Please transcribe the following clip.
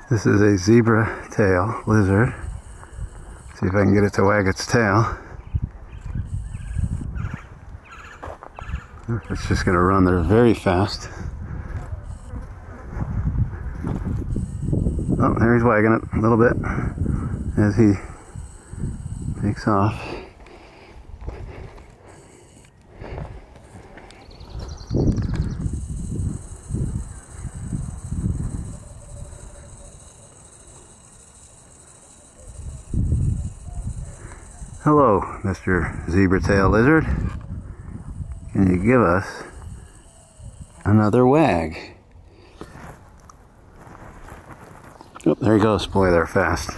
This is a zebra tail lizard. See if I can get it to wag its tail. It's just going to run there very fast. Oh, there he's wagging it a little bit as he takes off. Hello, Mr. Zebra Tail Lizard. Can you give us another wag? Oh, there he goes. Boy, they're fast.